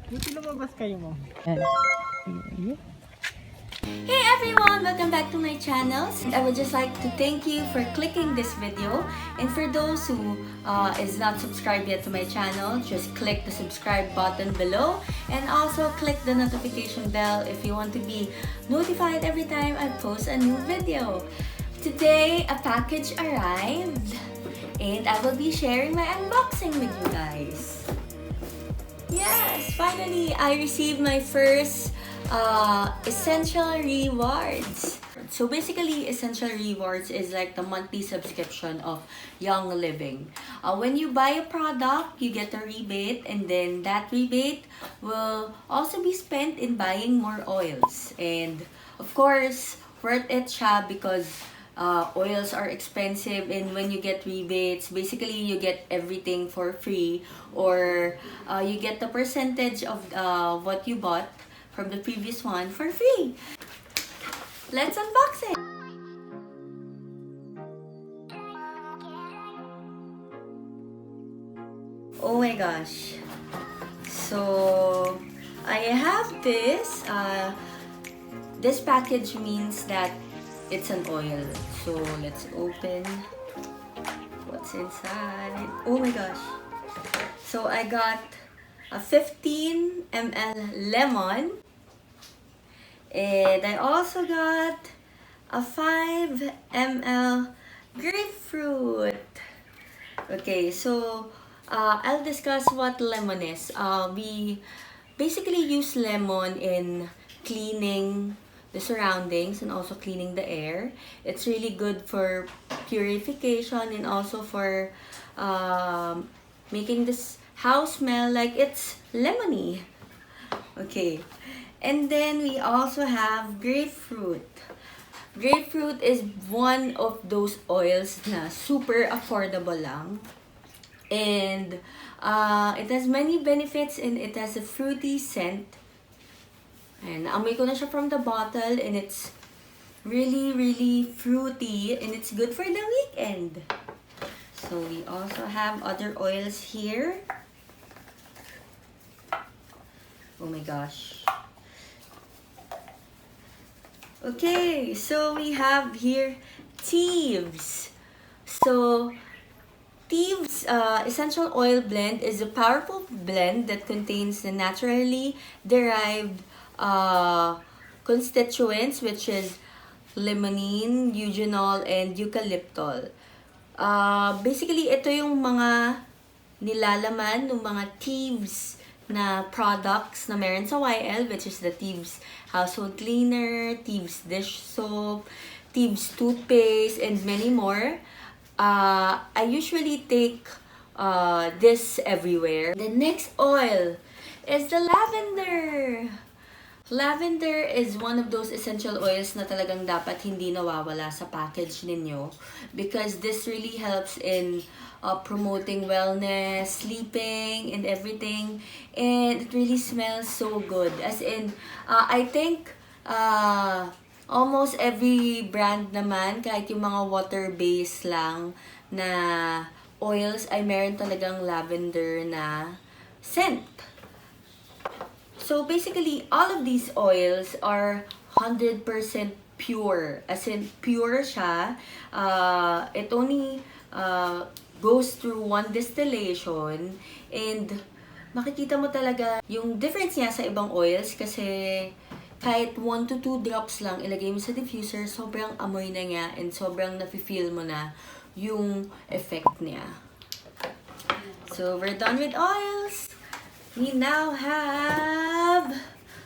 Buti lumabas kayo mo. Hey everyone! Welcome back to my channel. I would just like to thank you for clicking this video. And for those who is not subscribed yet to my channel, just click the subscribe button below. And also click the notification bell if you want to be notified every time I post a new video. Today, a package arrived. And I will be sharing my unboxing with you guys. Yes! Finally, I received my first essential rewards. So basically, essential rewards is like the monthly subscription of Young Living. When you buy a product, you get a rebate, and then that rebate will also be spent in buying more oils. And of course, worth it siya because oils are expensive, and when you get rebates, basically you get everything for free, or you get the percentage of what you bought from the previous one for free. Let's unbox it! Oh my gosh. So, I have this. This package means that it's an oil. So, let's open what's inside. Oh my gosh. So, I got a 15 ml lemon. And I also got a 5 ml grapefruit. Okay, so I'll discuss what lemon is. We basically use lemon in cleaning the surroundings and also cleaning the air. It's really good for purification and also for making this house smell like it's lemony. Okay. And then we also have grapefruit. Grapefruit is one of those oils na super affordable lang. And it has many benefits, and it has a fruity scent. And amoy ko na siya from the bottle, and it's really, really fruity, and it's good for the weekend. So we also have other oils here. Oh my gosh. Okay, so we have here Thieves. So, Thieves Essential Oil Blend is a powerful blend that contains the naturally derived constituents, which is limonene, eugenol, and eucalyptol. Basically, ito yung mga nilalaman ng mga Thieves na products na meron sa YL, which is the Thieves Household Cleaner, Thieves Dish Soap, Thieves Toothpaste, and many more. I usually take this everywhere. The next oil is the lavender. Lavender is one of those essential oils na talagang dapat hindi nawawala sa package ninyo, because this really helps in promoting wellness, sleeping, and everything. And it really smells so good. As in, I think almost every brand naman, kahit yung mga water-based lang na oils, ay meron talagang lavender na scent. So basically, all of these oils are 100% pure. As in, pure siya. It only goes through one distillation, and makikita mo talaga yung difference niya sa ibang oils, kasi kahit 1 to 2 drops lang ilagay mo sa diffuser, sobrang amoy na niya, and sobrang nafe-feel mo na yung effect niya. So we're done with oils. We now have,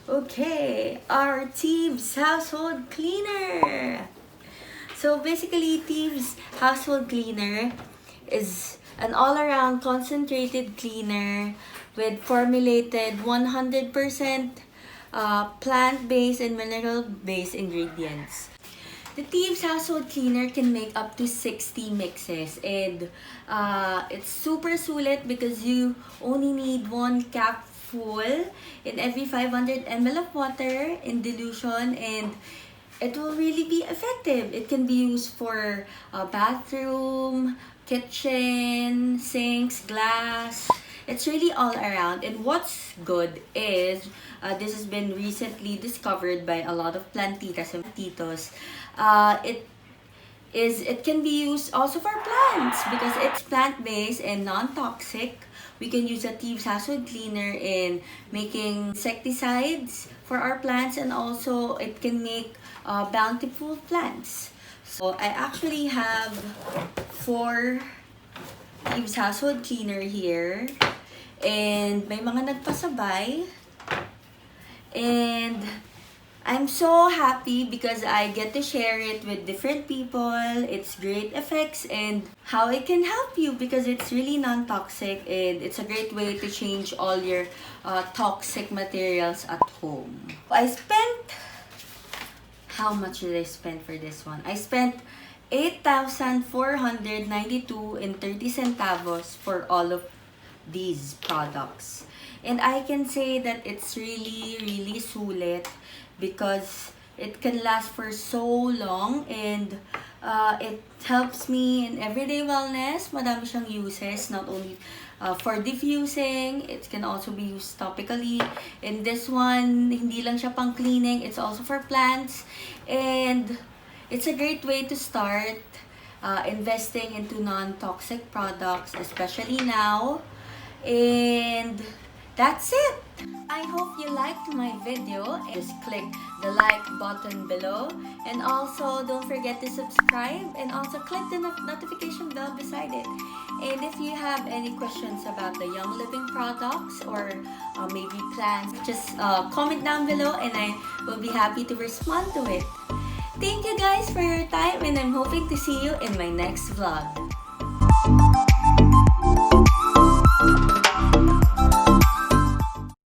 okay, our Thieves Household Cleaner. So basically, Thieves Household Cleaner is an all-around concentrated cleaner with formulated 100% plant-based and mineral-based ingredients. The Thieves Household Cleaner can make up to 60 mixes, and it's super sulit because you only need 1 cup full in every 500 ml of water in dilution, and it will really be effective. It can be used for bathroom, kitchen, sinks, glass, it's really all around. And what's good is this has been recently discovered by a lot of plantitas and titos. It can be used also for plants because it's plant-based and non-toxic. We can use a thieves household cleaner in making insecticides for our plants, and also it can make bountiful plants. So I actually have 4 thieves household cleaner here, and may mga nagpasabay, and I'm so happy because I get to share it with different people, its great effects, and how it can help you because it's really non-toxic, and it's a great way to change all your toxic materials at home. How much did I spend for this one? I spent 8,492 and 30 centavos for all of these products. And I can say that it's really sulit because it can last for so long, and it helps me in everyday wellness. Madami siyang uses, not only for diffusing, it can also be used topically. And this one, hindi lang siya pang cleaning, it's also for plants. And it's a great way to start investing into non-toxic products, especially now. And that's it. I hope you liked my video. Just click the like button below, and also don't forget to subscribe, and also click the notification bell beside it. And if you have any questions about the Young Living products or maybe plans, just comment down below and I will be happy to respond to it. Thank you guys for your time, and I'm hoping to see you in my next vlog.